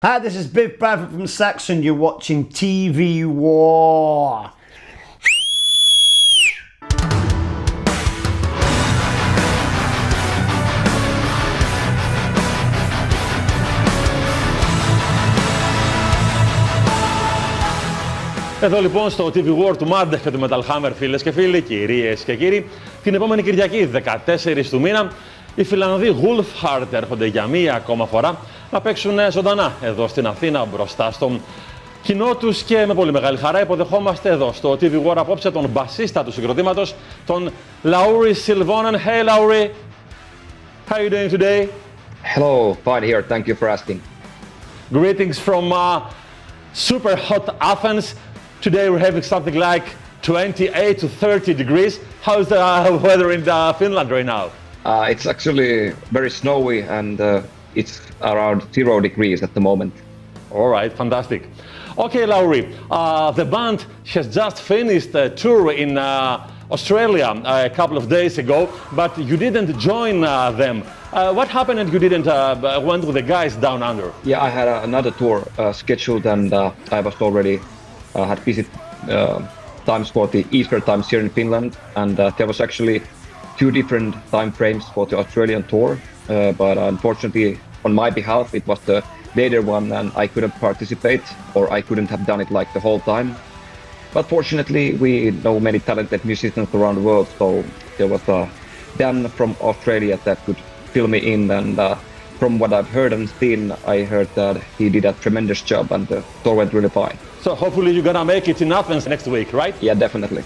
Hi, this is Biff Bradford from Saxon. You're watching Tvwar. Εδώ λοιπόν στο Tvwar του Mad και του Metal Hammer, φίλες και φίλοι, κυρίες και κύριοι, την επόμενη Κυριακή, 14 του μήνα, οι Φιλανδοί Wolfheart έρχονται για μία ακόμα φορά να παίξουν ζωντανά εδώ στην Αθήνα μπροστά στο κοινό τους και με πολύ μεγάλη χαρά υποδεχόμαστε εδώ στο Tvwar απόψε τον μπασίστα του συγκροτήματος, τον Lauri Silvonen. Hey Lauri, how are you doing today? Hello, fine here, thank you for asking. Greetings from super hot Athens. Today we're having something like 28 to 30 degrees. How's the weather in Finland right now? It's actually very snowy and it's around 0 degrees at the moment. All right, fantastic. Okay, Lauri, the band has just finished a tour in Australia a couple of days ago, but you didn't join them. What happened and you didn't went with the guys down under? Yeah, I had another tour scheduled and I was already had busy times for the Easter times here in Finland, and there was actually 2 different time frames for the Australian tour, but unfortunately on my behalf it was the later one and I couldn't participate, or I couldn't have done it like the whole time. But fortunately we know many talented musicians around the world, so there was Dan from Australia that could fill me in, and from what I've heard and seen, I heard that he did a tremendous job and the tour went really fine. So hopefully you're gonna make it in Athens next week, right? Yeah, definitely.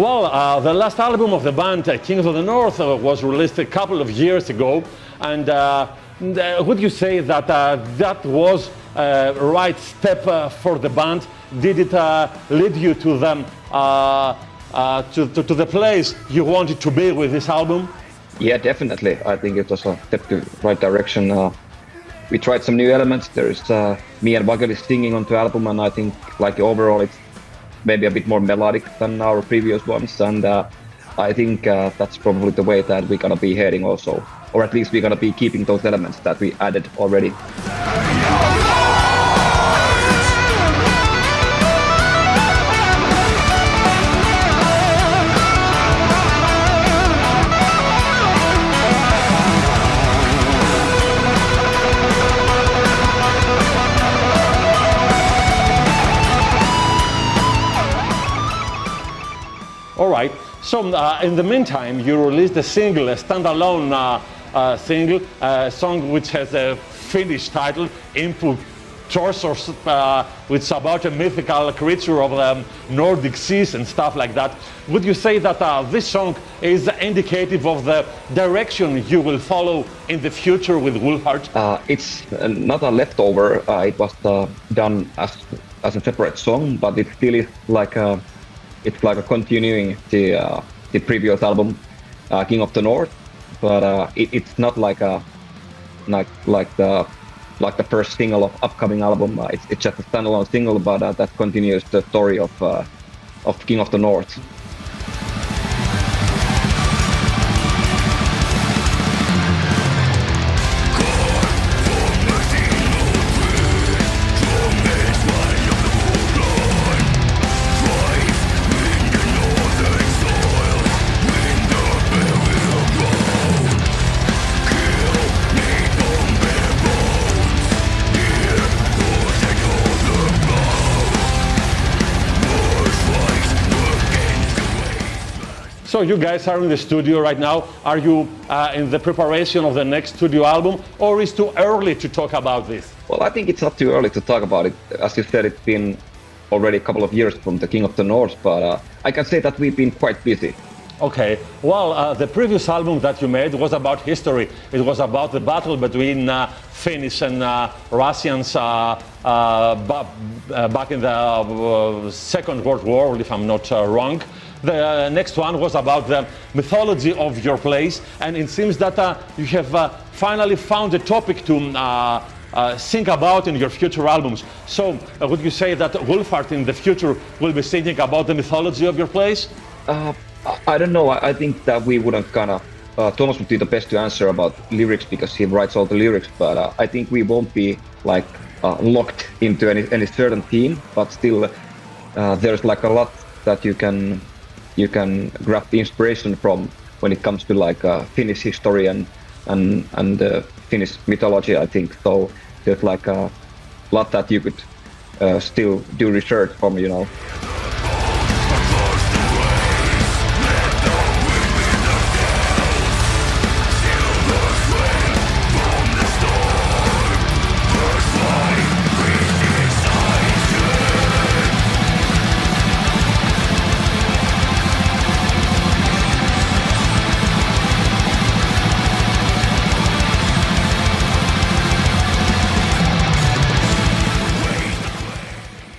Well, the last album of the band, Kings of the North, was released a couple of years ago, and would you say that that was a right step for the band? Did it lead you to them to the place you wanted to be with this album? Yeah, definitely. I think it was a step to the right direction. We tried some new elements. There is me and Vagelis singing on the album, and I think like overall it's maybe a bit more melodic than our previous ones, and I think that's probably the way that we're gonna be heading also, or at least we're gonna be keeping those elements that we added already. All right. So in the meantime, you released a single, a standalone single, a song which has a Finnish title, Inutchor, which is about a mythical creature of the Nordic seas and stuff like that. Would you say that this song is indicative of the direction you will follow in the future with Wolfheart? It's not a leftover. It was done as a separate song, but it still is like a continuing the previous album, King of the North, but it's not like the first single of upcoming album. It's just a standalone single, but that continues the story of King of the North. So you guys are in the studio right now. Are you in the preparation of the next studio album, or is it too early to talk about this? Well, I think it's not too early to talk about it. As you said, it's been already a couple of years from the King of the North, but I can say that we've been quite busy. Okay, well, the previous album that you made was about history. It was about the battle between Finnish and Russians back in the Second World War, if I'm not wrong. The next one was about the mythology of your place, and it seems that you have finally found a topic to think about in your future albums. So would you say that Wolfheart in the future will be thinking about the mythology of your plays? I don't know. I think that we wouldn't Thomas would be the best to answer about lyrics because he writes all the lyrics. But I think we won't be like locked into any certain theme. But still, there's like a lot that you can grab the inspiration from when it comes to like Finnish history and Finnish mythology. I think so. There's like a lot that you could still do research from, you know.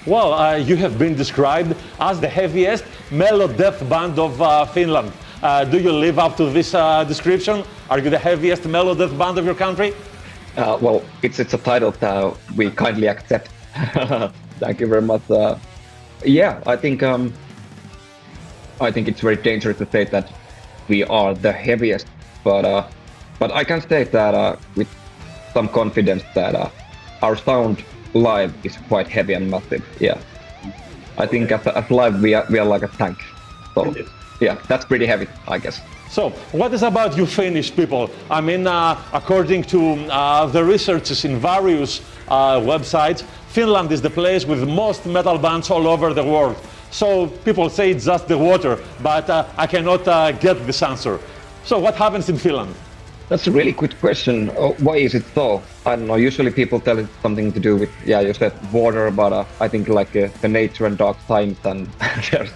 Well, you have been described as the heaviest melodic band of Finland. Do you live up to this description? Are you the heaviest melodic band of your country? Well, it's a title that we kindly accept. Thank you very much. Yeah, I think it's very dangerous to say that we are the heaviest, but I can say that with some confidence that our sound live is quite heavy and massive. Yeah, I think as live we are like a tank. So yeah, that's pretty heavy, I guess. So what is about you Finnish people? I mean, according to the researches in various websites, Finland is the place with most metal bands all over the world. So people say it's just the water, but I cannot get this answer. So what happens in Finland? That's a really good question. Why is it so? I don't know. Usually people tell it's something to do with, yeah, you said water, but I think like the nature and dark times, and there's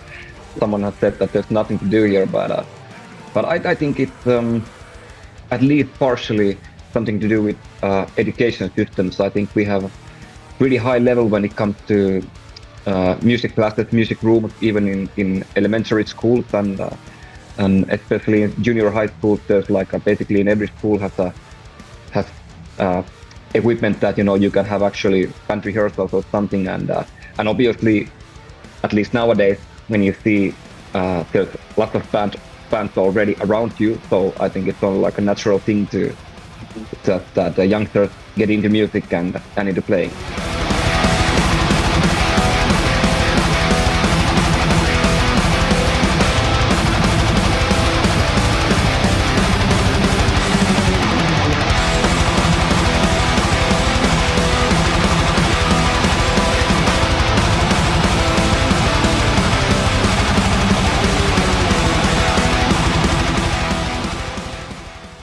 someone has said that there's nothing to do here, but I think it's at least partially something to do with education systems. I think we have a pretty high level when it comes to music classes, music rooms, even in elementary schools and especially in junior high schools. There's like basically in every school has equipment that, you know, you can have actually band rehearsals or something, and obviously, at least nowadays, when you see there's lots of bands already around you, so I think it's only like a natural thing that the youngsters get into music and into playing.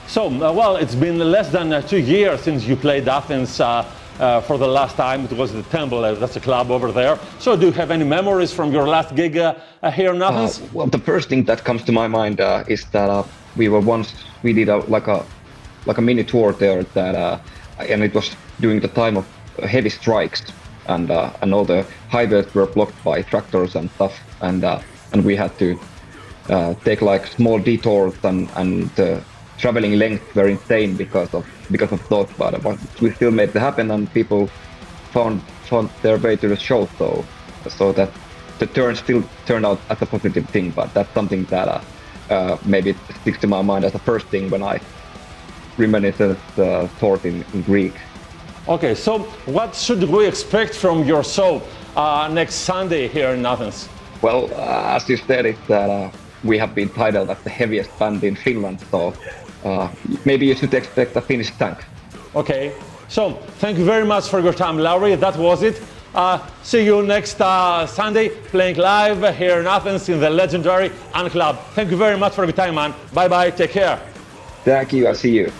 So, well, it's been less than 2 years since you played Athens for the last time. It was the Temple, that's a club over there. So do you have any memories from your last gig here in Athens? Well, the first thing that comes to my mind is that we did like a mini tour there, and it was during the time of heavy strikes, and all the highways were blocked by tractors and stuff, and we had to take like small detours, and traveling lengths were insane because of those, but we still made it happen, and people found their way to the show, so that the turn still turned out as a positive thing. But that's something that maybe sticks to my mind as the first thing when I reminisce the thought in Greek. Okay, so what should we expect from your show next Sunday here in Athens? Well, as you said, it's that we have been titled as the heaviest band in Finland, so maybe you should expect a Finnish tank. Okay, so thank you very much for your time, Lauri. That was it. See you next Sunday, playing live here in Athens in the legendary Club. Thank you very much for your time, man. Bye bye, take care. Thank you, I'll see you.